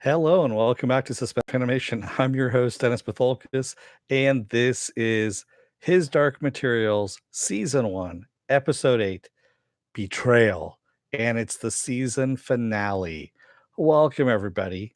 Hello and welcome back to Suspect Animation. I'm your host, Dennis Patholkis, and this is His Dark Materials Season 1, Episode 8, Betrayal. And it's the season finale. Welcome, everybody.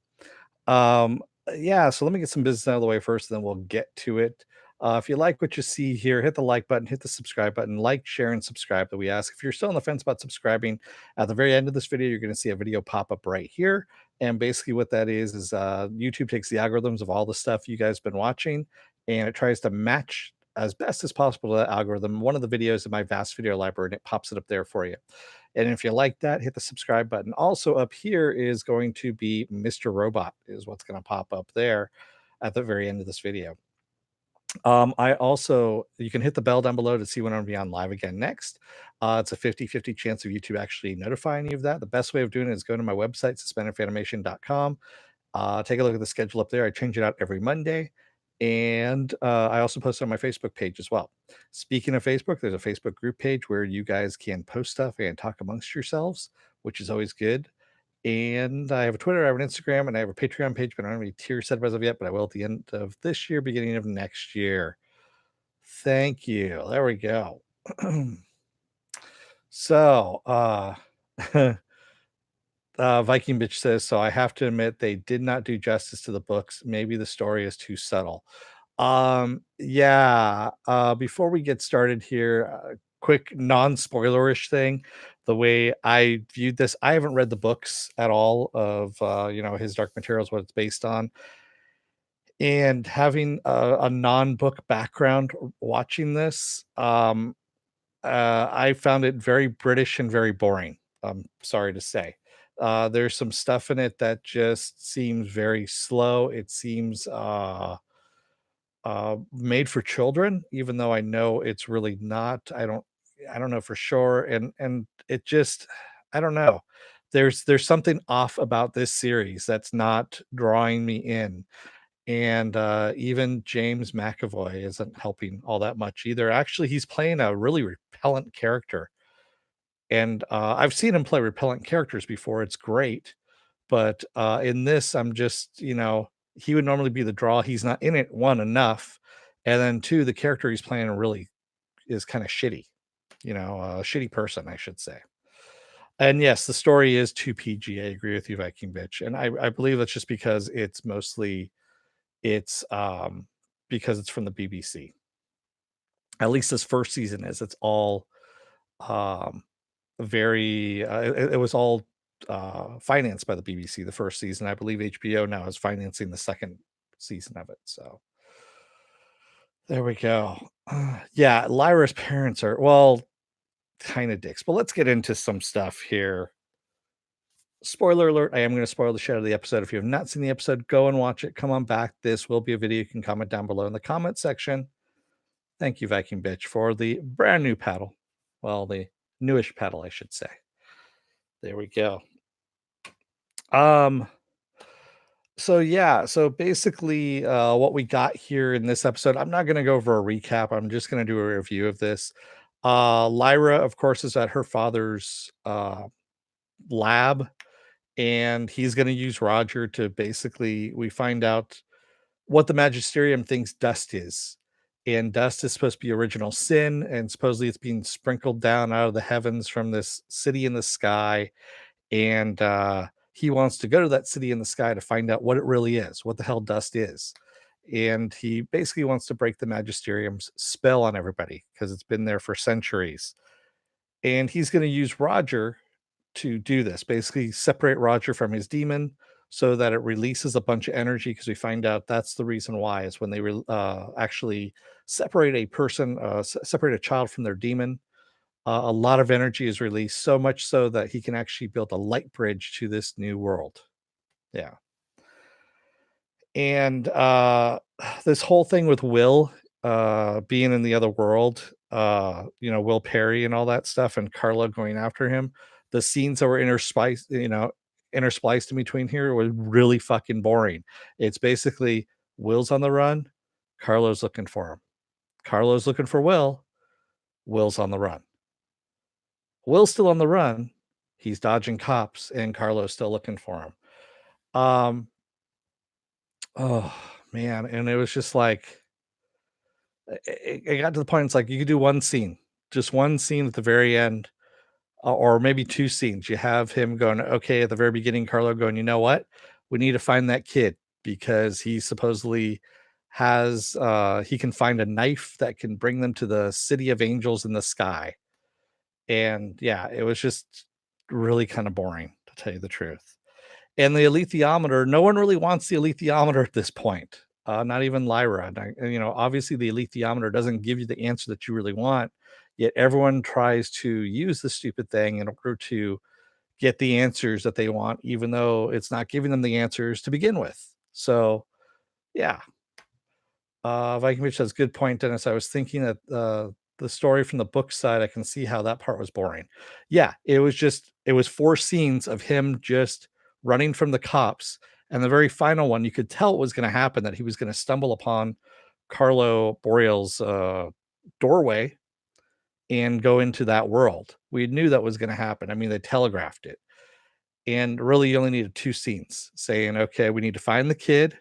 So let me get some business out of the way first, and then we'll get to it. If you like what you see here, hit the like button, hit the subscribe button, like, share, and subscribe that we ask. If you're still on the fence about subscribing, at the very end of this video, you're going to see a video pop up right here. And basically, what that is YouTube takes the algorithms of all the stuff you guys have been watching, and it tries to match as best as possible to that algorithm one of the videos in my vast video library, and it pops it up there for you. And if you like that, hit the subscribe button. Also, up here is going to be Mr. Robot, is what's going to pop up there at the very end of this video. You can hit the bell down below to see when I'm going to be on live again next. It's a 50-50 chance of YouTube actually notifying you of that. The best way of doing it is go to my website, suspendedfanimation.com. Take a look at the schedule up there. I change it out every Monday. And I also post it on my Facebook page as well. Speaking of Facebook, there's a Facebook group page where you guys can post stuff and talk amongst yourselves, which is always good. And I have a Twitter, I have an Instagram, and I have a Patreon page, but I don't have any tiers set up as of yet, but I will at the end of this year, beginning of next year. Thank you. There we go. So, Viking Bitch says, so I have to admit they did not do justice to the books. Maybe the story is too subtle. Before we get started here, quick non-spoilerish thing. The way I viewed this, I haven't read the books at all of His Dark Materials, what it's based on. And having a non-book background watching this, I found it very British and very boring. I'm sorry to say. There's some stuff in it that just seems very slow. It seems made for children, even though I know it's really not. I don't know for sure. And it just, I don't know. There's something off about this series that's not drawing me in. And even James McAvoy isn't helping all that much either. Actually, he's playing a really repellent character. And I've seen him play repellent characters before. It's great. But in this, I'm just, he would normally be the draw. He's not in it, one, enough. And then two, the character he's playing really is kind of shitty, a shitty person, I should say. And yes, the story is too PG. I agree with you, Viking Bitch. And I believe that's just because it's because it's from the BBC. At least this first season is. It's all it was all financed by the BBC the first season. I believe HBO now is financing the second season of it. So there we go. Yeah, Lyra's parents are, well, kind of dicks. But let's get into some stuff here. Spoiler alert, I am going to spoil the shit out of the episode. If you have not seen the episode, go and watch it. Come on back. This will be a video. You can comment down below in the comment section. Thank you, Viking Bitch, for the brand new paddle. Well, the newish paddle, I should say. There we go. So basically what we got here in this episode, I'm not going to go over a recap. I'm just going to do a review of this. Lyra, of course, is at her father's lab, and he's going to use Roger to basically, we find out what the Magisterium thinks dust is. And dust is supposed to be original sin, and supposedly it's being sprinkled down out of the heavens from this city in the sky. And he wants to go to that city in the sky to find out what it really is, what the hell dust is. And he basically wants to break the Magisterium's spell on everybody because it's been there for centuries. And he's going to use Roger to do this, basically separate Roger from his demon so that it releases a bunch of energy, because we find out that's the reason why, is when they actually separate a person, separate a child from their demon, a lot of energy is released, so much so that he can actually build a light bridge to this new world. Yeah. And this whole thing with Will being in the other world, Will Perry and all that stuff, and Carlo going after him, the scenes that were interspliced in between here was really fucking boring. It's basically Will's on the run, Carlo's looking for him. Carlo's looking for Will, Will's on the run. Will's still on the run. He's dodging cops, and Carlo's still looking for him. Um, oh, man, and it was just like it got to the point, it's like you could do one scene, just one scene at the very end, or maybe 2 scenes. You have him going, okay, at the very beginning, Carlo going, "You know what? We need to find that kid because he supposedly he can find a knife that can bring them to the city of angels in the sky." And yeah, it was just really kind of boring, to tell you the truth. And the alethiometer, no one really wants the alethiometer at this point, not even Lyra. And obviously the alethiometer doesn't give you the answer that you really want, yet everyone tries to use the stupid thing in order to get the answers that they want, even though it's not giving them the answers to begin with. So, yeah, Viking has a good point, Dennis. I was thinking that the story from the book side, I can see how that part was boring. Yeah, it was 4 scenes of him just running from the cops, and the very final one, you could tell it was going to happen, that he was going to stumble upon Carlo Boreal's doorway and go into that world. We knew that was going to happen. I mean, they telegraphed it, and really, you only needed 2 scenes saying, "Okay, we need to find the kid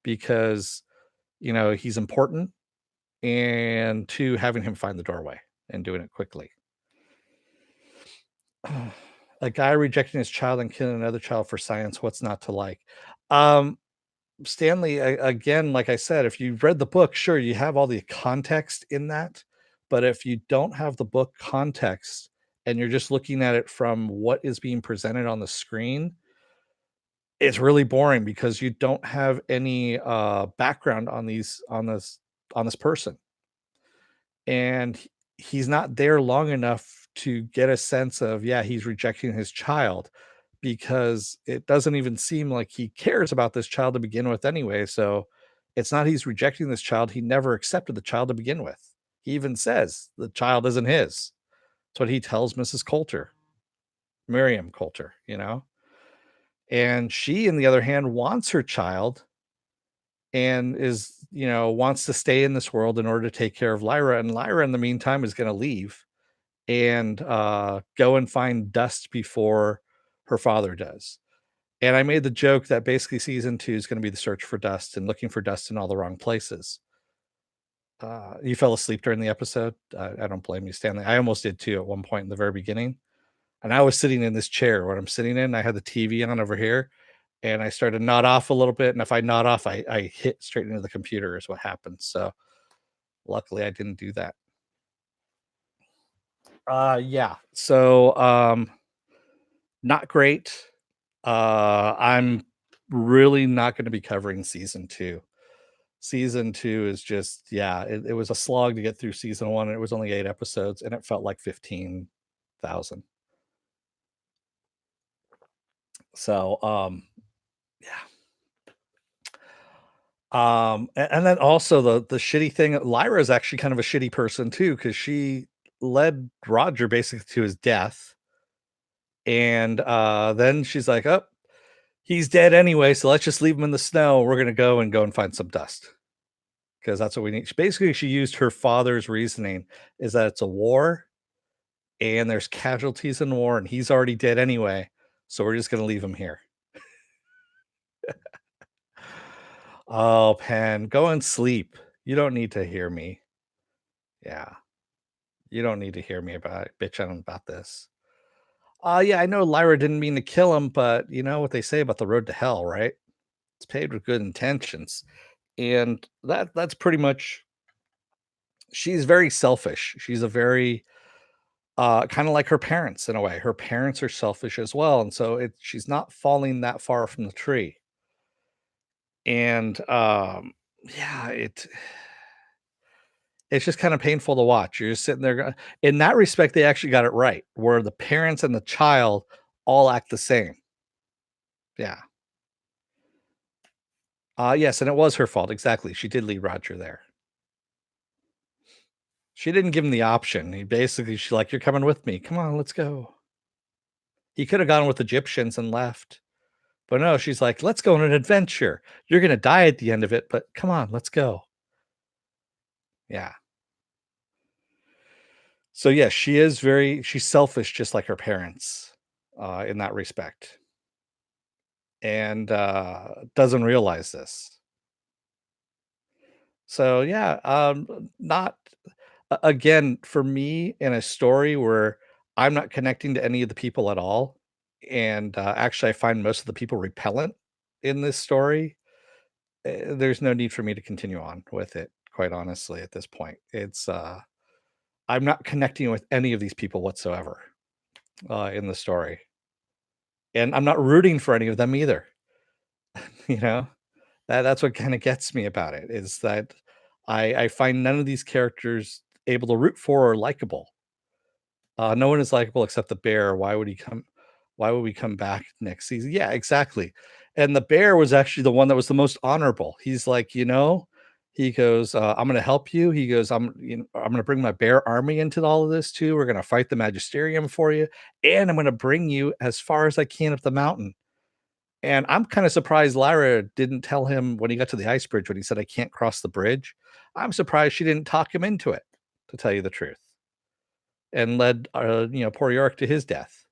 because he's important," and 2, having him find the doorway and doing it quickly. A guy rejecting his child and killing another child for science, what's not to like? Um, Stanley, again, like I said, if you read the book, sure, you have all the context in that, but if you don't have the book context and you're just looking at it from what is being presented on the screen, it's really boring because you don't have any background on this person, and he's not there long enough to get a sense of, yeah, he's rejecting his child, because it doesn't even seem like he cares about this child to begin with anyway. So it's not he's rejecting this child, he never accepted the child to begin with. He even says the child isn't his. That's what he tells Mrs. Coulter, Miriam Coulter, and she, on the other hand, wants her child and wants to stay in this world in order to take care of Lyra. And Lyra, in the meantime, is going to leave and go and find Dust before her father does. And I made the joke that basically season 2 is going to be the search for Dust and looking for Dust in all the wrong places. You fell asleep during the episode. I don't blame you, Stanley. I almost did too at one point in the very beginning. And I was sitting in this chair what I'm sitting in. I had the TV on over here, and I started to nod off a little bit. And if I nod off, I hit straight into the computer, is what happened. So luckily, I didn't do that. Yeah. So not great. I'm really not going to be covering season 2. Season 2 is just, yeah, it was a slog to get through season 1, and it was only 8 episodes, and it felt like 15,000. So, yeah. And then also the shitty thing, Lyra is actually kind of a shitty person too, because she led Roger basically to his death. And then she's like, "Oh, he's dead anyway, so let's just leave him in the snow. We're gonna go and find some dust because that's what we need." Basically, she used her father's reasoning, is that it's a war and there's casualties in war, and he's already dead anyway, so we're just gonna leave him here. Oh, Pen, go and sleep. You don't need to hear me. Yeah, you don't need to hear me about bitching about this. Yeah, I know Lyra didn't mean to kill him, but you know what they say about the road to hell, right? It's paved with good intentions. And that's pretty much, she's very selfish. She's a very kind of like her parents in a way. Her parents are selfish as well, and so she's not falling that far from the tree. And yeah, it's just kind of painful to watch. You're just sitting there in that respect, they actually got it right, where the parents and the child all act the same. Yeah. Yes, and it was her fault. Exactly. She did leave Roger there. She didn't give him the option. She's like, "You're coming with me. Come on, let's go." He could have gone with Egyptians and left. But no, she's like, "Let's go on an adventure. You're gonna die at the end of it, but come on, let's go." Yeah. So yeah, she's selfish just like her parents, in that respect. and doesn't realize this. So yeah, not again for me in a story where I'm not connecting to any of the people at all, and actually I find most of the people repellent in this story. There's no need for me to continue on with it. Quite honestly, at this point, it's I'm not connecting with any of these people whatsoever in the story, and I'm not rooting for any of them either. You know, that's what kind of gets me about it is that I find none of these characters able to root for or likable. No one is likable except the bear. Why would we come back next season? Yeah, exactly. And the bear was actually the one that was the most honorable. He's like, he goes, "I'm gonna help you." He goes, I'm gonna bring my bear army into all of this too. We're gonna fight the magisterium for you, and I'm gonna bring you as far as I can up the mountain." And I'm kind of surprised Lyra didn't tell him when he got to the ice bridge when he said, "I can't cross the bridge." I'm surprised she didn't talk him into it, to tell you the truth, and led, poor Yorick to his death.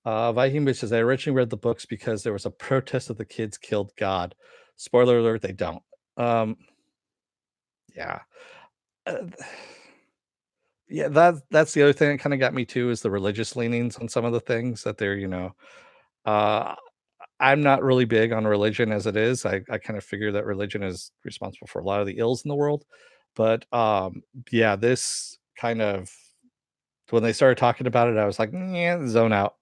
Viking Bitch says, I originally read the books because there was a protest that the kids killed God. Spoiler alert, they don't. Um, yeah. Uh, yeah, that's the other thing that kind of got me too is the religious leanings on some of the things that uh, I'm not really big on religion as it is. I kind of figure that religion is responsible for a lot of the ills in the world. But yeah, this kind of when they started talking about it, I was like, yeah, zone out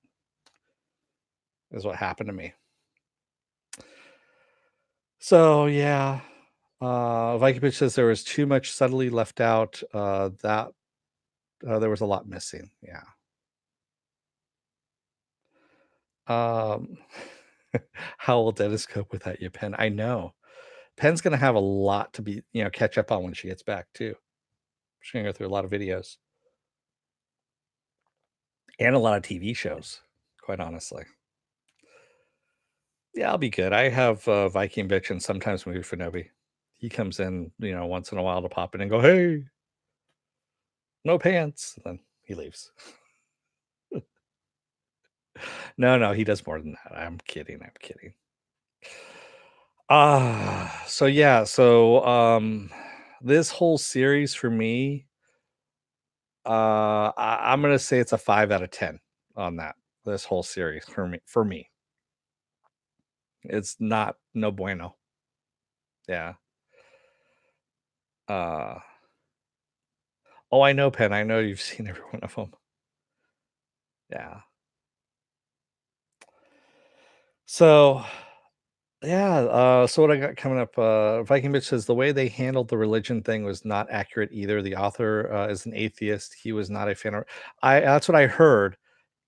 is what happened to me. So yeah, Viking Bitch says there was too much subtly left out. That there was a lot missing. Yeah. Um, how will Dennis cope without you, Penn? I know Penn's gonna have a lot to be, catch up on when she gets back too. She's gonna go through a lot of videos and a lot of TV shows. Quite honestly, yeah, I'll be good. I have Viking Bitch and sometimes maybe Finobi. He comes in, once in a while to pop in and go, "Hey, no pants." And then he leaves. No, no, he does more than that. I'm kidding. I'm kidding. So yeah, this whole series for me, I'm gonna say it's a 5 out of 10 on that. This whole series for me. For me, it's not no bueno. Yeah. Uh, oh, I know, Penn. I know you've seen every one of them. Yeah. So yeah, so what I got coming up, Viking Bitch says the way they handled the religion thing was not accurate either. The author is an atheist. He was not a fan of that's what I heard.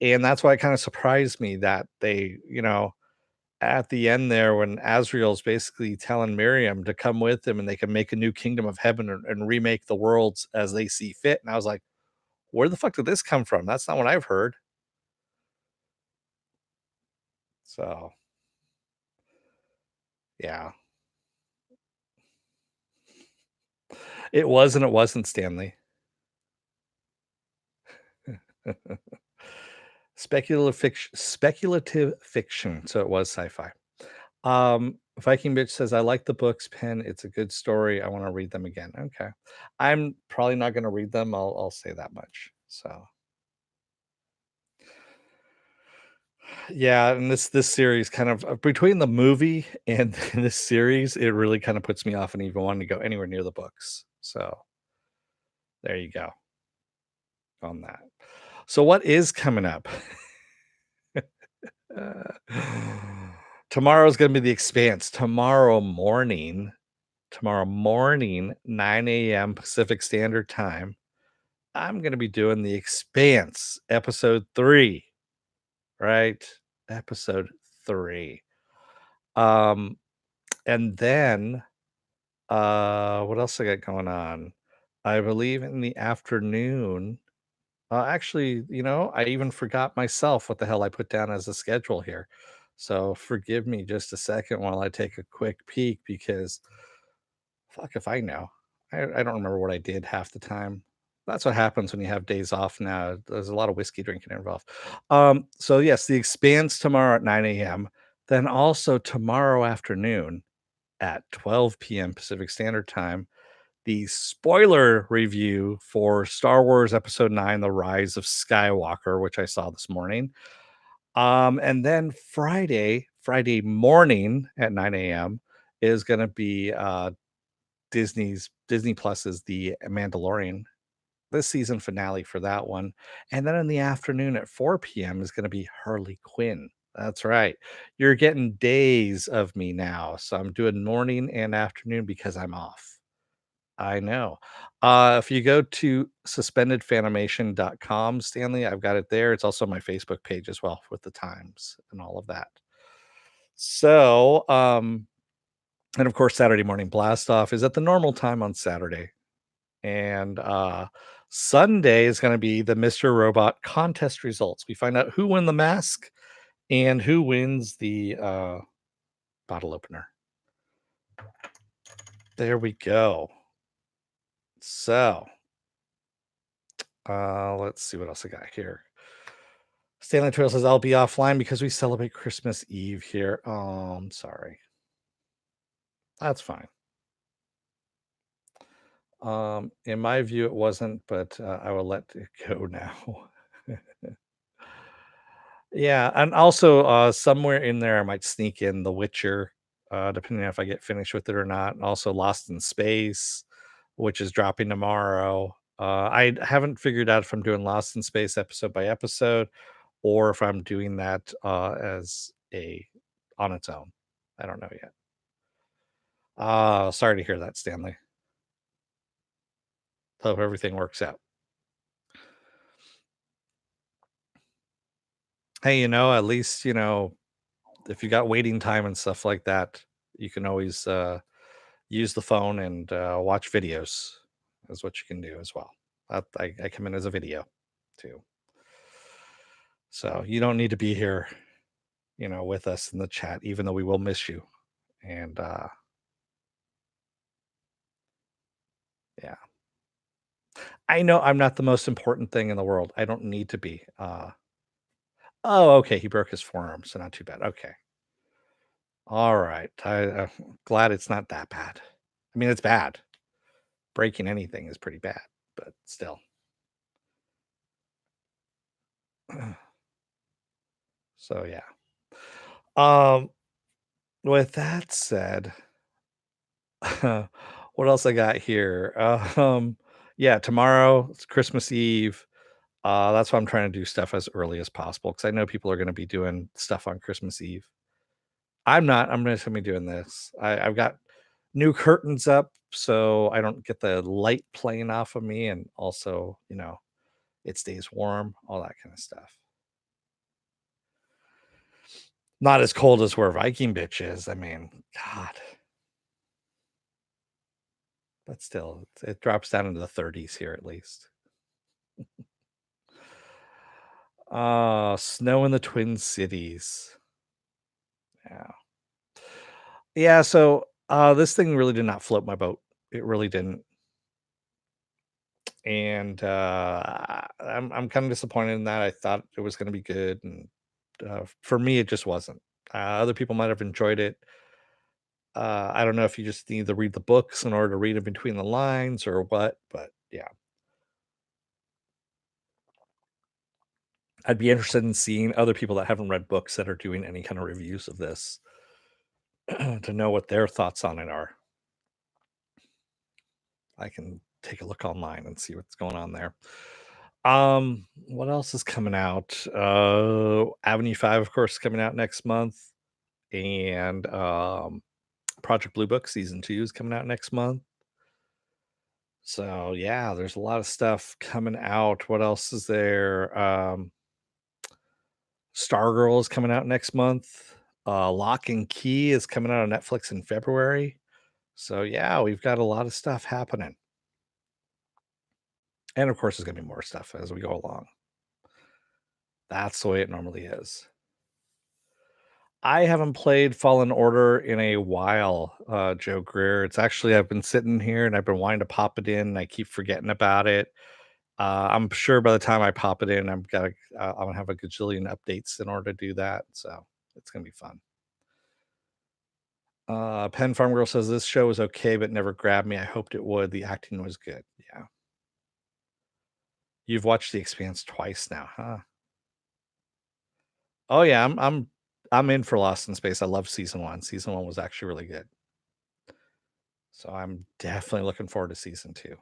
And that's why it kind of surprised me that they, at the end there when Azrael's basically telling Miriam to come with him and they can make a new kingdom of heaven and remake the worlds as they see fit. And I was like, where the fuck did this come from? That's not what I've heard. So yeah. It was and it wasn't, Stanley. Speculative fiction, so it was sci-fi. Viking Bitch says, "I like the books, Pen. It's a good story. I wanna read them again." Okay. I'm probably not gonna read them, I'll say that much. So, yeah, and this series kind of between the movie and this series, it really kinda puts me off and even wanting to go anywhere near the books. So, there you go on that. So, what is coming up? Uh, tomorrow's gonna be The Expanse. Tomorrow morning, 9 a.m. Pacific Standard Time, I'm gonna be doing The Expanse episode 3, right? Episode 3. Um, and then, what else I got going on? I believe in the afternoon actually, I even forgot myself what the hell I put down as a schedule here. So forgive me just a second while I take a quick peek because fuck if I know. I don't remember what I did half the time. That's what happens when you have days off now. There's a lot of whiskey drinking involved. So yes, The Expanse tomorrow at 9 a.m. Then also tomorrow afternoon at 12 p.m. Pacific Standard Time, the spoiler review for Star Wars Episode 9, The Rise of Skywalker, which I saw this morning. And then Friday morning at 9 a.m. is going to be Disney Plus's The Mandalorian, the season finale for that one. And then in the afternoon at 4 p.m. is going to be Harley Quinn. That's right. You're getting days of me now. So I'm doing morning and afternoon because I'm off. I know. If you go to suspendedfanimation.com, Stanley, I've got it there. It's also my Facebook page as well with the times and all of that. So, and of course, Saturday morning blast off is at the normal time on Saturday. And Sunday is going to be the Mr. Robot contest results. We find out who won the mask and who wins the bottle opener. There we go. So, let's see what else I got here. Stanley Trail says, I'll be offline because we celebrate Christmas Eve here. Oh, I'm sorry. That's fine. In my view, it wasn't, but I will let it go now. Yeah, and also somewhere in there, I might sneak in The Witcher, depending on if I get finished with it or not. And also Lost in Space, which is dropping tomorrow. I haven't figured out if I'm doing Lost in Space episode by episode, or if I'm doing that as a on its own. I don't know yet. Sorry to hear that, Stanley. Hope everything works out. Hey, at least, if you got waiting time and stuff like that, you can always use the phone and watch videos, is what you can do as well. I come in as a video too. So you don't need to be here, with us in the chat, even though we will miss you. And yeah, I know I'm not the most important thing in the world. I don't need to be. Oh, okay. He broke his forearm, so not too bad. Okay. All right. I'm glad it's not that bad. I mean, it's bad. Breaking anything is pretty bad, but still. So yeah. Um, with that said, what else I got here? Yeah, tomorrow it's Christmas Eve. That's why I'm trying to do stuff as early as possible because I know people are going to be doing stuff on Christmas Eve. I'm not. I'm going to be doing this. I've got new curtains up so I don't get the light playing off of me, and also, it stays warm, all that kind of stuff. Not as cold as where Viking Bitch is. I mean, God, but still, it drops down into the 30s here at least. Snow in the Twin Cities. Yeah. Yeah, so this thing really did not float my boat. It really didn't. And I'm kind of disappointed in that. I thought it was going to be good, and for me, it just wasn't. Other people might have enjoyed it. I don't know if you just need to read the books in order to read in between the lines or what, but yeah. I'd be interested in seeing other people that haven't read books that are doing any kind of reviews of this to know what their thoughts on it are. I can take a look online and see what's going on there. What else is coming out? Avenue 5, of course, is coming out next month. And Project Blue Book season 2 is coming out next month. So yeah, there's a lot of stuff coming out. What else is there? Stargirl is coming out next month. Lock and Key is coming out on Netflix in February. So yeah, we've got a lot of stuff happening. And of course, there's gonna be more stuff as we go along. That's the way it normally is. I haven't played Fallen Order in a while, Joe Greer. It's actually I've been sitting here and I've been wanting to pop it in, and I keep forgetting about it. I'm sure by the time I pop it in, I'm gonna have a gajillion updates in order to do that, so it's gonna be fun. Penn Farm Girl says this show was okay, but never grabbed me. I hoped it would. The acting was good. Yeah. You've watched The Expanse twice now, huh? Oh yeah, I'm in for Lost in Space. I love season one. Season one was actually really good. So I'm definitely looking forward to season two.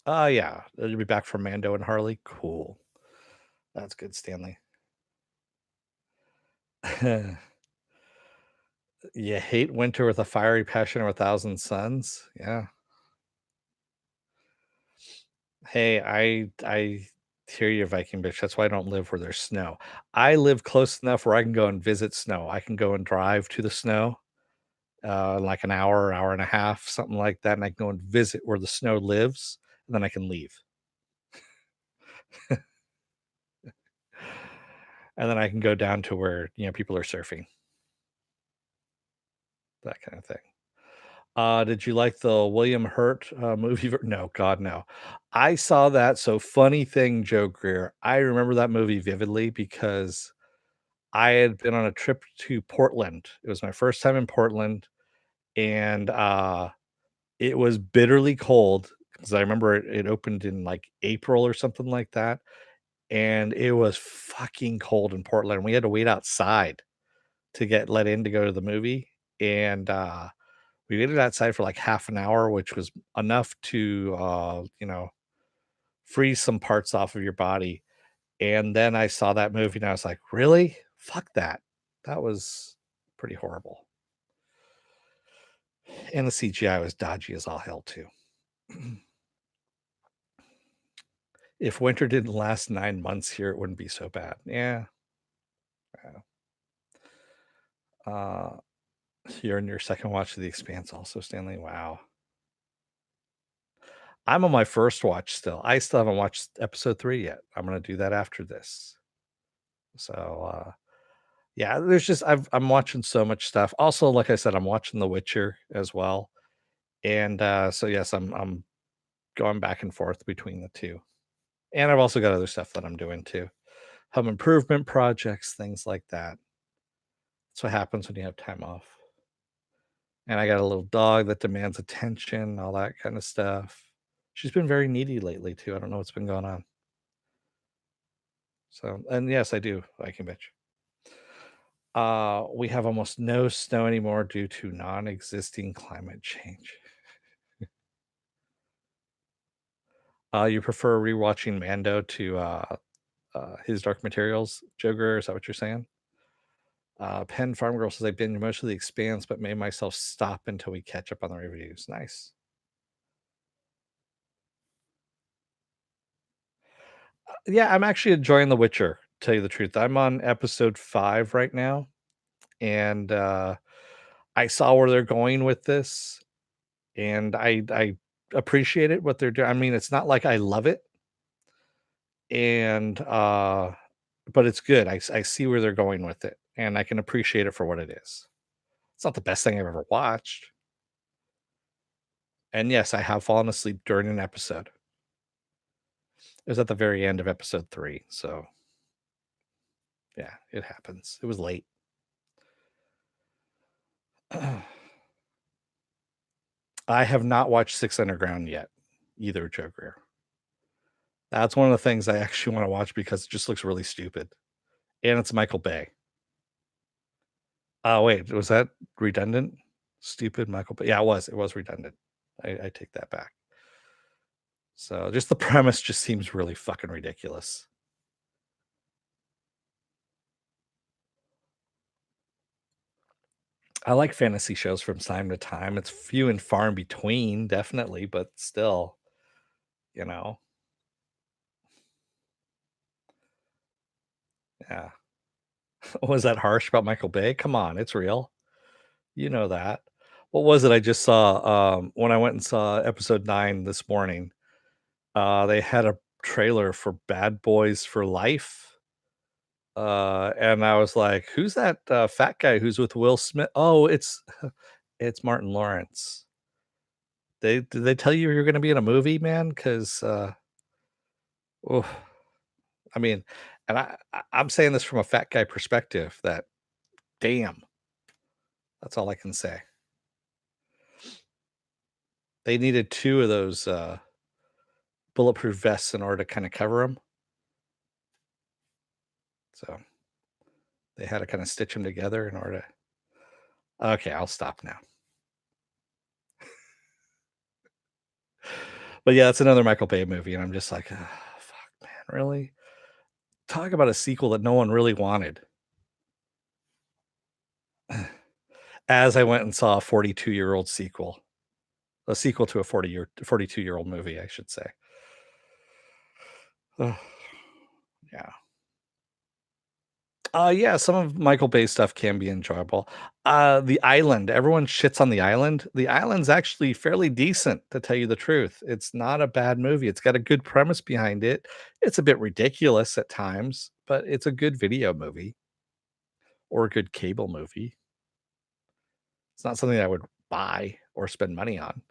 Yeah. You'll be back from Mando and Harley. Cool. That's good, Stanley. You hate winter with a fiery passion or a thousand suns? Yeah. Hey, I hear you, Viking bitch. That's why I don't live where there's snow. I live close enough where I can go and visit snow. I can go and drive to the snow, like an hour, hour and a half, something like that, and I can go and visit where the snow lives, and then I can leave. And then I can go down to where, people are surfing, that kind of thing. Did you like the William Hurt, movie? No, God, no. I saw that, so funny thing, Joe Greer, I remember that movie vividly because I had been on a trip to Portland. It was my first time in Portland, and, it was bitterly cold because I remember it opened in, like, April or something like that, and it was fucking cold in Portland. We had to wait outside to get let in to go to the movie, and, we waited outside for, like, half an hour, which was enough to, freeze some parts off of your body, and then I saw that movie, and I was like, "Really? Fuck that." That was pretty horrible. And the CGI was dodgy as all hell too. If winter didn't last 9 months here, it wouldn't be so bad. Yeah, yeah. Uh, you're in your second watch of The Expanse also, Stanley? Wow. I'm on my first watch still. I still haven't watched episode 3 yet. I'm gonna do that after this. So, yeah, there's just I'm watching so much stuff. Also, like I said, I'm watching The Witcher as well, and, so yes, I'm going back and forth between the 2. And I've also got other stuff that I'm doing too. Home improvement projects, things like that. That's what happens when you have time off. And I got a little dog that demands attention, all that kind of stuff. She's been very needy lately too. I don't know what's been going on. So, and yes, I do, Viking bitch. We have almost no snow anymore due to non-existing climate change. You prefer rewatching Mando to his Dark Materials, Joker? Is that what you're saying? Penn Farm Girl says I binge most of the Expanse, but made myself stop until we catch up on the reviews. Nice. Yeah, I'm actually enjoying The Witcher. Tell you the truth, I'm on episode 5 right now, and I saw where they're going with this, and I appreciate it what they're doing. I mean, it's not like I love it, and but it's good. I see where they're going with it, and I can appreciate it for what it is. It's not the best thing I've ever watched, and yes, I have fallen asleep during an episode. It was at the very end of episode 3, so yeah, it happens. It was late. I have not watched Six Underground yet, either, Joe Greer. That's one of the things I actually wanna watch because it just looks really stupid, and it's Michael Bay. Oh, wait, was that redundant? Stupid Michael Bay. Yeah, it was redundant. I take that back. So, just the premise just seems really fucking ridiculous. I like fantasy shows from time to time. It's few and far in between, definitely, but still, you know? Yeah. Was that harsh about Michael Bay? Come on, it's real. You know that. What was it I just saw, when I went and saw episode 9 this morning, they had a trailer for Bad Boys for Life, and I was like, "Who's that, fat guy who's with Will Smith?" Oh, it's it's Martin Lawrence. Did they tell you you're gonna be in a movie, man? 'Cause, oof, I mean, and I'm saying this from a fat guy perspective that damn, that's all I can say. They needed 2 of those, bulletproof vests in order to kinda cover them, so they had to kinda stitch them together in order to okay, I'll stop now. But yeah, it's another Michael Bay movie, and I'm just like, "Ah, fuck, man, really? Talk about a sequel that no one really wanted." As I went and saw a 42-year-old sequel, a sequel to a 42-year-old movie, I should say. Ugh, yeah. Yeah, some of Michael Bay's stuff can be enjoyable. The Island, everyone shits on The Island. The Island's actually fairly decent, to tell you the truth. It's not a bad movie. It's got a good premise behind it. It's a bit ridiculous at times, but it's a good video movie or a good cable movie. It's not something I would buy or spend money on.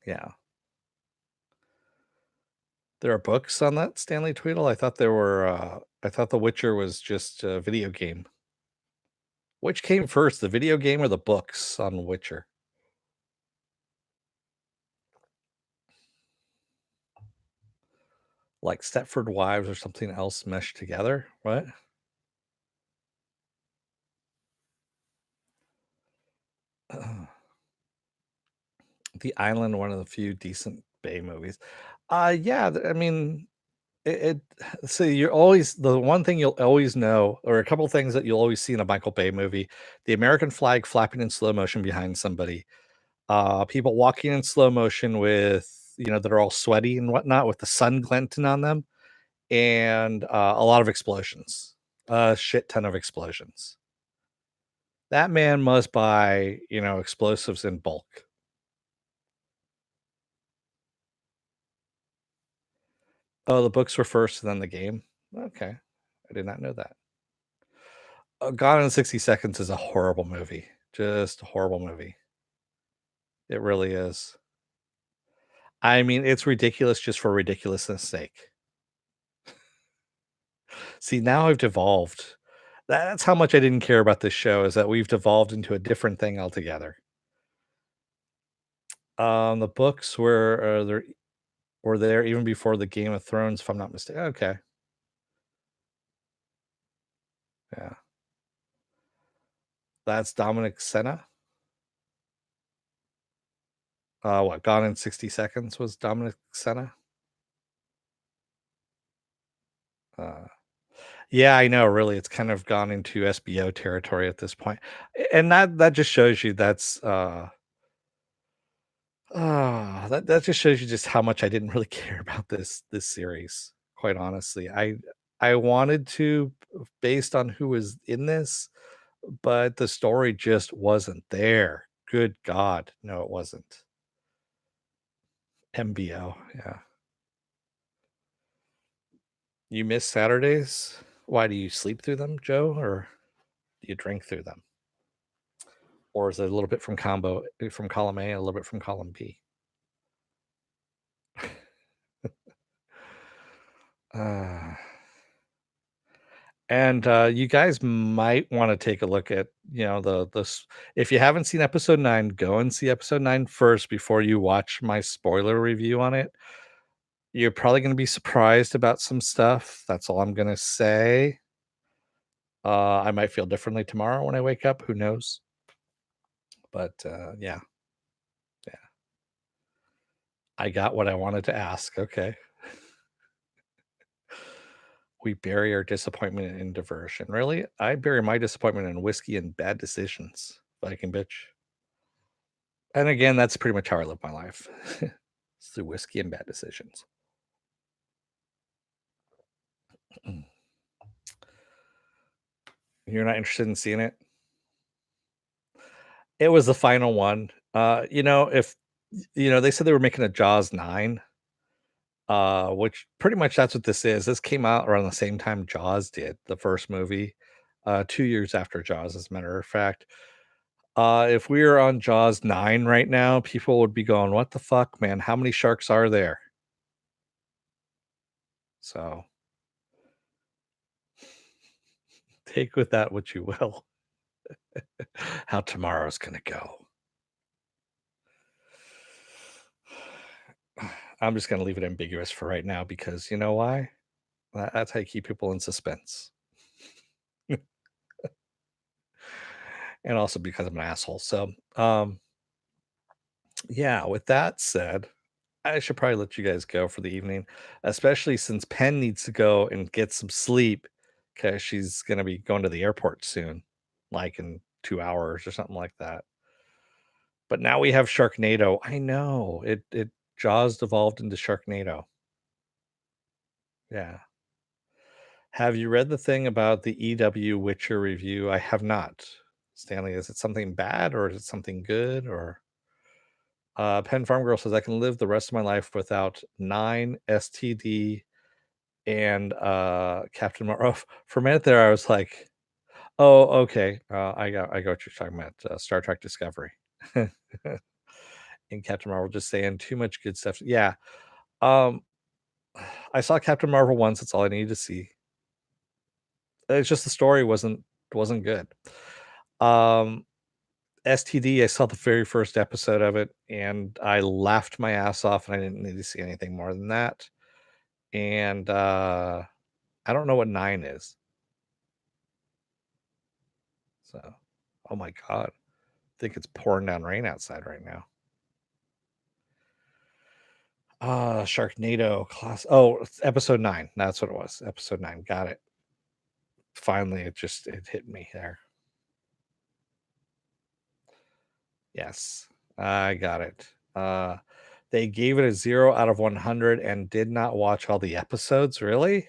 Yeah. There are books on that Stanley Tweedle? I thought The Witcher was just a video game. Which came first, the video game or the books on Witcher? Like Stepford Wives or something else meshed together? What? The Island, one of the few decent Bay movies. Yeah, I mean, it so you're always the one thing you'll always know, or a couple things that you'll always see in a Michael Bay movie, the American flag flapping in slow motion behind somebody, people walking in slow motion with, that are all sweaty and whatnot with the sun glinting on them, and, a lot of explosions, a shit ton of explosions. That man must buy, explosives in bulk. Oh, the books were first and then the game? Okay. I did not know that. Gone in 60 Seconds is a horrible movie. Just a horrible movie. It really is. I mean, it's ridiculous just for ridiculousness' sake. See, now I've devolved. That's how much I didn't care about this show, is that we've devolved into a different thing altogether. The books were there even before the Game of Thrones, if I'm not mistaken. Okay. Yeah. That's Dominic Senna? What, Gone in 60 Seconds was Dominic Senna? Uh, yeah, I know, really, it's kind of gone into SBO territory at this point, and that just shows you that just shows you just how much I didn't really care about this series, quite honestly. I wanted to, based on who was in this, but the story just wasn't there. Good God, no, it wasn't. MBO, yeah. You miss Saturdays? Why, do you sleep through them, Joe, or do you drink through them? Or is it a little bit from column A, a little bit from column B? Uh, and, you guys might wanna take a look at, if you haven't seen episode 9, go and see episode 9 first before you watch my spoiler review on it. You're probably gonna be surprised about some stuff, that's all I'm gonna say. I might feel differently tomorrow when I wake up, who knows? But, yeah, yeah. I got what I wanted to ask, okay. We bury our disappointment in diversion. Really? I bury my disappointment in whiskey and bad decisions, Viking bitch. And again, that's pretty much how I live my life. It's through whiskey and bad decisions. You're not interested in seeing it? It was the final one. If they said they were making a Jaws 9, which pretty much that's what this is. This came out around the same time Jaws did, the first movie, 2 years after Jaws, as a matter of fact. If we were on Jaws 9 right now, people would be going, "What the fuck, man? How many sharks are there?" So, take with that what you will. How tomorrow's gonna go. I'm just gonna leave it ambiguous for right now because you know why? That's how you keep people in suspense. And also because I'm an asshole. So, yeah, with that said, I should probably let you guys go for the evening, especially since Penn needs to go and get some sleep because she's going to be going to the airport soon, like in 2 hours or something like that. But now we have Sharknado. I know it Jaws devolved into Sharknado. Yeah. Have you read the thing about the EW Witcher review? I have not. Stanley, is it something bad or is it something good or Penn Farm Girl says I can live the rest of my life without 9 STD and Captain Marvel. Oh, for a minute there, I was like, "Oh, okay." I got what you're talking about. Star Trek Discovery, and Captain Marvel just saying too much good stuff. Yeah, um, I saw Captain Marvel once. That's all I needed to see. It's just the story wasn't good. Um, STD. I saw the very first episode of it, and I laughed my ass off, and I didn't need to see anything more than that. And I don't know what 9 is. So, oh my god. I think it's pouring down rain outside right now. Sharknado class. Oh, it's episode 9. That's what it was. Episode 9. Got it. Finally, it hit me there. Yes. I got it. They gave it a 0 out of 100 and did not watch all the episodes, really?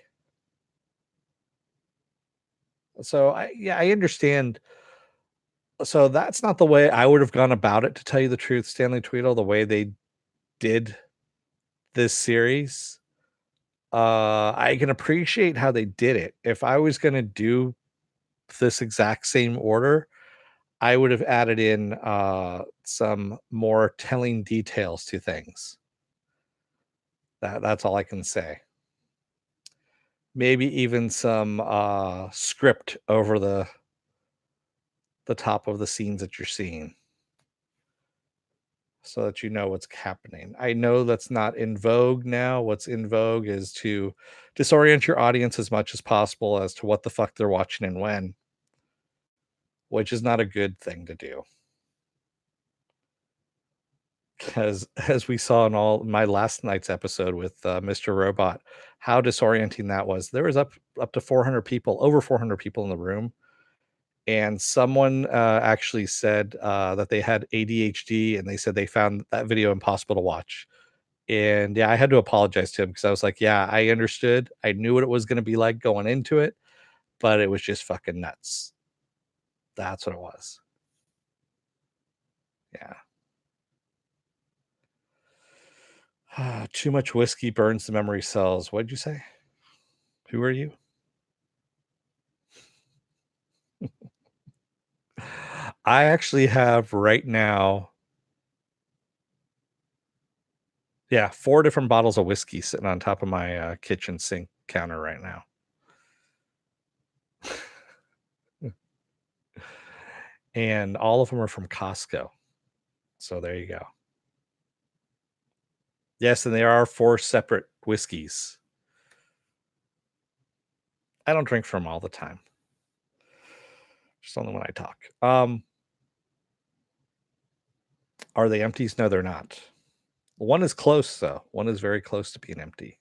So I understand. So that's not the way I would have gone about it, to tell you the truth, Stanley Tweedle, the way they did this series. I can appreciate how they did it. If I was gonna do this exact same order, I would have added in some more telling details to things. That's all I can say. Maybe even some script over the top of the scenes that you're seeing so that you know what's happening. I know that's not in vogue now. What's in vogue is to disorient your audience as much as possible as to what the fuck they're watching and when, which is not a good thing to do. Because as we saw in all my last night's episode with Mr. Robot, how disorienting that was. There was up to 400 people, over 400 people in the room, and someone actually said that they had ADHD, and they said they found that video impossible to watch. And yeah, I had to apologize to him because I was like, yeah, I understood. I knew what it was going to be like going into it, but it was just fucking nuts. That's what it was. Yeah. Too much whiskey burns the memory cells. What'd you say? Who are you? I actually have right now, yeah, 4 different bottles of whiskey sitting on top of my kitchen sink counter right now. And all of them are from Costco. So there you go. Yes, and there are 4 separate whiskeys. I don't drink from all the time. Just only when I talk. Are they empties? No, they're not. One is close though. One is very close to being empty.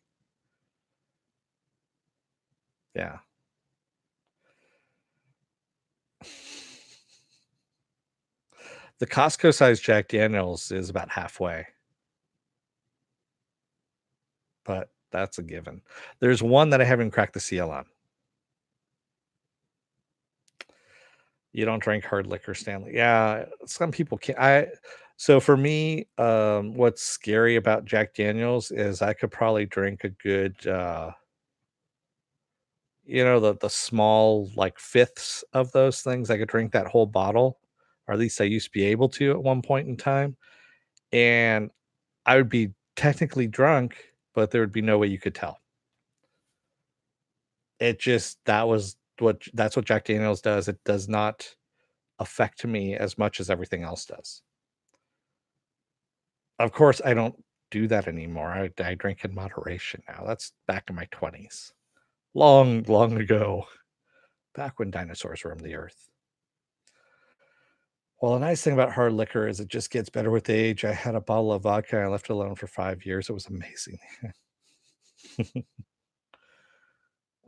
Yeah. The Costco size Jack Daniels is about halfway, but that's a given. There's one that I haven't cracked the seal on. You don't drink hard liquor, Stanley. Yeah, some people can't. So for me, what's scary about Jack Daniels is I could probably drink a good the small like fifths of those things. I could drink that whole bottle or at least I used to be able to at one point in time. And I would be technically drunk, but there would be no way you could tell. It just that's what Jack Daniels does. It does not affect me as much as everything else does. Of course, I don't do that anymore. I drink in moderation now. That's back in my 20s. Long, long ago, back when dinosaurs roamed the earth. Well, the nice thing about hard liquor is it just gets better with age. I had a bottle of vodka, and I left it alone for 5 years. It was amazing.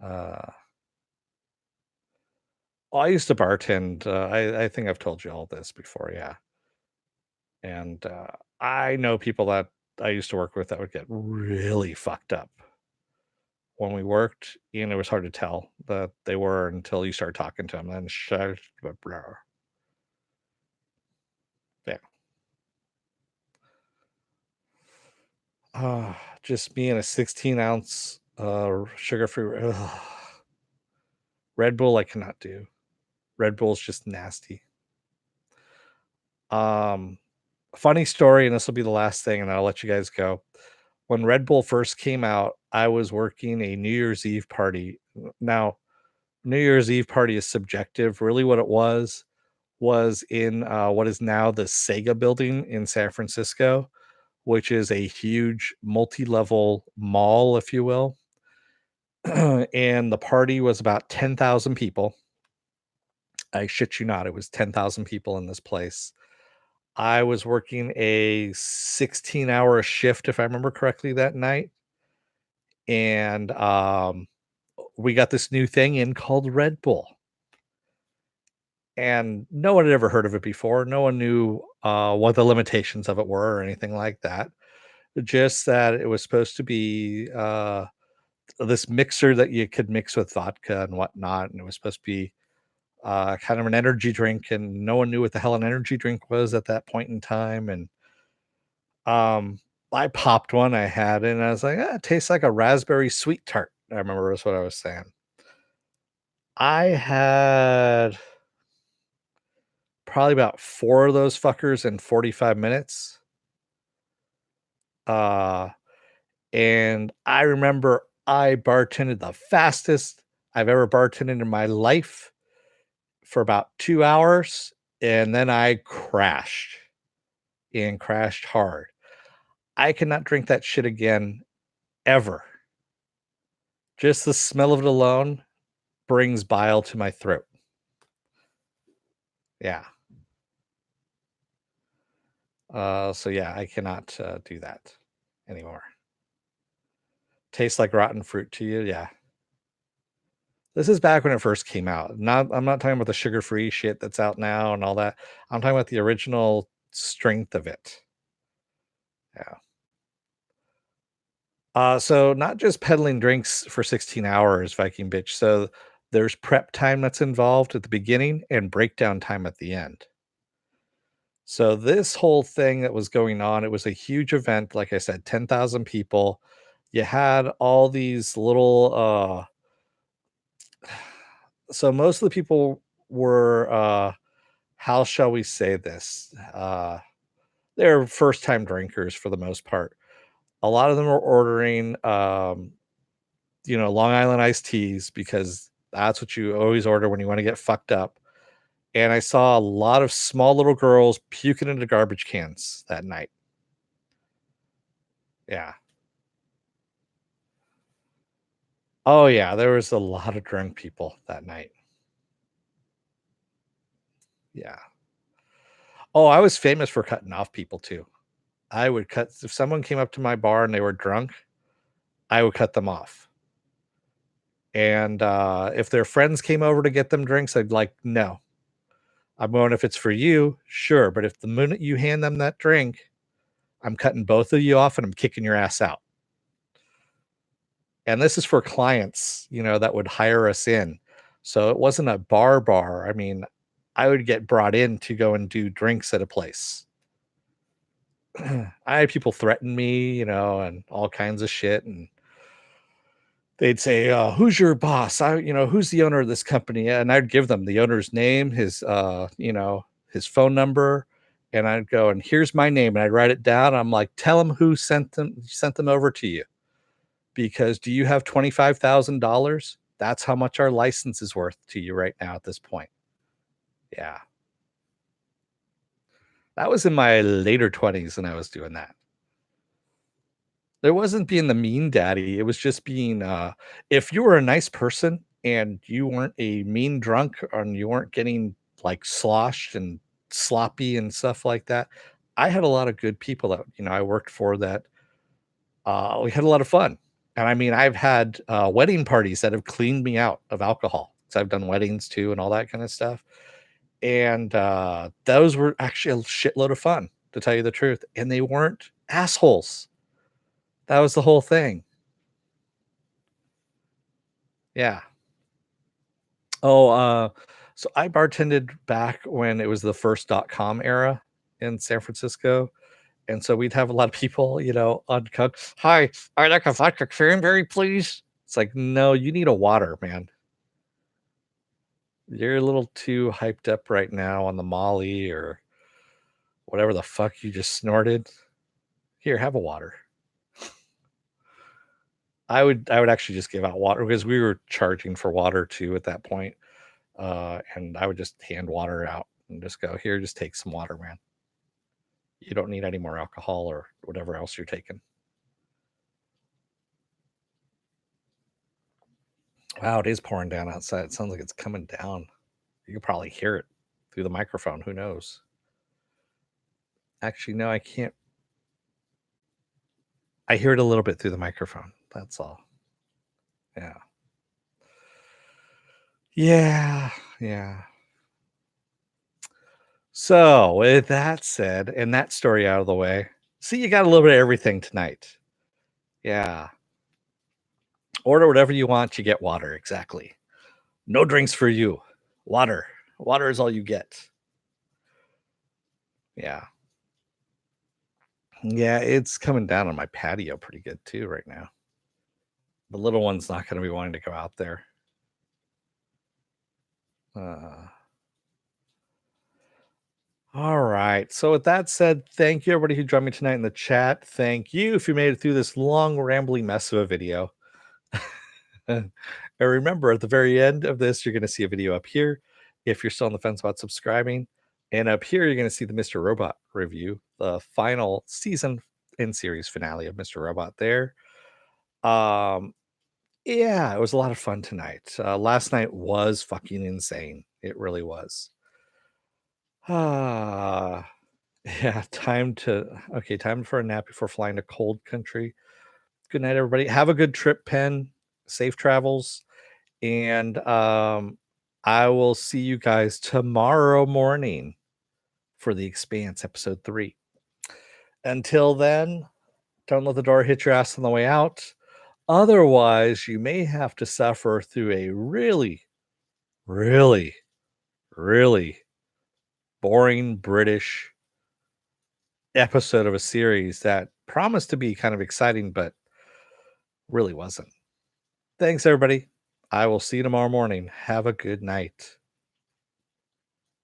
Uh, well, I used to bartend. I think I've told you all this before, yeah. And, I know people that I used to work with that would get really fucked up when we worked, and it was hard to tell that they were until you start talking to them. Then yeah. Just me and a 16-ounce, sugar-free Red Bull, I cannot do. Red Bull's just nasty. Um, Funny story, and this will be the last thing, and I'll let you guys go. When Red Bull first came out, I was working a New Year's Eve party. Now, New Year's Eve party is subjective. Really, what it was in what is now the Sega building in San Francisco, which is a huge multi-level mall, if you will. And the party was about 10,000 people. I shit you not, it was 10,000 people in this place. I was working a 16-hour shift, if I remember correctly, that night. And we got this new thing in called Red Bull. And no one had ever heard of it before. No one knew what the limitations of it were or anything like that. Just that it was supposed to be this mixer that you could mix with vodka and whatnot. And it was supposed to be kind of an energy drink. And no one knew what the hell an energy drink was at that point in time. And um, I popped one, I had it, and I was like, it tastes like a raspberry sweet tart. I remember that's what I was saying. I had probably about 4 of those fuckers in 45 minutes. Uh, and I remember I bartended the fastest I've ever bartended in my life for about 2 hours, and then I crashed, and crashed hard. I cannot drink that shit again ever. Just the smell of it alone brings bile to my throat. Yeah. So yeah, I cannot do that anymore. Tastes like rotten fruit to you? Yeah. This is back when it first came out. I'm not talking about the sugar-free shit that's out now and all that. I'm talking about the original strength of it. Yeah. So not just peddling drinks for 16 hours, Viking bitch. So there's prep time that's involved at the beginning and breakdown time at the end. So this whole thing that was going on, it was a huge event. Like I said, 10,000 people. You had all these little so most of the people were how shall we say this? They're first time drinkers for the most part. A lot of them were ordering Long Island iced teas because that's what you always order when you want to get fucked up. And I saw a lot of small little girls puking into garbage cans that night. Yeah. Oh, yeah, there was a lot of drunk people that night. Yeah. Oh, I was famous for cutting off people too. I would cut if someone came up to my bar and they were drunk, I would cut them off. And, if their friends came over to get them drinks, I'd like, "No. I'm going if it's for you, sure, but if the minute you hand them that drink, I'm cutting both of you off and I'm kicking your ass out." And this is for clients, that would hire us in. So it wasn't a bar. I mean, I would get brought in to go and do drinks at a place. I had people threaten me, and all kinds of shit. And they'd say, "Who's your boss? Who's the owner of this company?" And I'd give them the owner's name, his phone number, and I'd go, and here's my name, and I'd write it down. I'm like, tell him who sent them over to you, because do you have $25,000? That's how much our license is worth to you right now at this point. Yeah. That was in my later 20s and I was doing that. It wasn't being the mean daddy, it was just being, if you were a nice person and you weren't a mean drunk and you weren't getting, like, sloshed and sloppy and stuff like that, I had a lot of good people that, I worked for that, we had a lot of fun. And I mean, I've had, wedding parties that have cleaned me out of alcohol. So I've done weddings too and all that kinda stuff. And, those were actually a shitload of fun, to tell you the truth, and they weren't assholes. That was the whole thing. Yeah. Oh, so I bartended back when it was the first dot-com era in San Francisco, and so we'd have a lot of people, uncut. "Hi, I'd like a vodka cranberry, please." It's like, "No, you need a water, man. You're a little too hyped up right now on the Molly or whatever the fuck you just snorted. Here, have a water." I would actually just give out water because we were charging for water too at that point, and I would just hand water out and just go, "Here, just take some water, man. You don't need any more alcohol or whatever else you're taking." Wow, it is pouring down outside. It sounds like it's coming down. You can probably hear it through the microphone. Who knows? Actually, no, I can't. I hear it a little bit through the microphone. That's all. Yeah. Yeah. Yeah. So, with that said, and that story out of the way, see, you got a little bit of everything tonight. Yeah. Order whatever you want, you get water. Exactly. No drinks for you. Water. Water is all you get. Yeah. Yeah, it's coming down on my patio pretty good too right now. The little one's not going to be wanting to go out there. Uh, all right. So, with that said, thank you everybody who joined me tonight in the chat. Thank you if you made it through this long, rambling mess of a video. And remember, at the very end of this, you're going to see a video up here if you're still on the fence about subscribing. And up here, you're going to see the Mr. Robot review, the final season and series finale of Mr. Robot there. Um, yeah, it was a lot of fun tonight. Last night was fucking insane. It really was. Ah, yeah, time for a nap before flying to cold country. Good night, everybody. Have a good trip, Penn. Safe travels. And I will see you guys tomorrow morning for The Expanse episode 3. Until then, don't let the door hit your ass on the way out. Otherwise, you may have to suffer through a really, really, really boring British episode of a series that promised to be kind of exciting, but really wasn't. Thanks, everybody. I will see you tomorrow morning. Have a good night.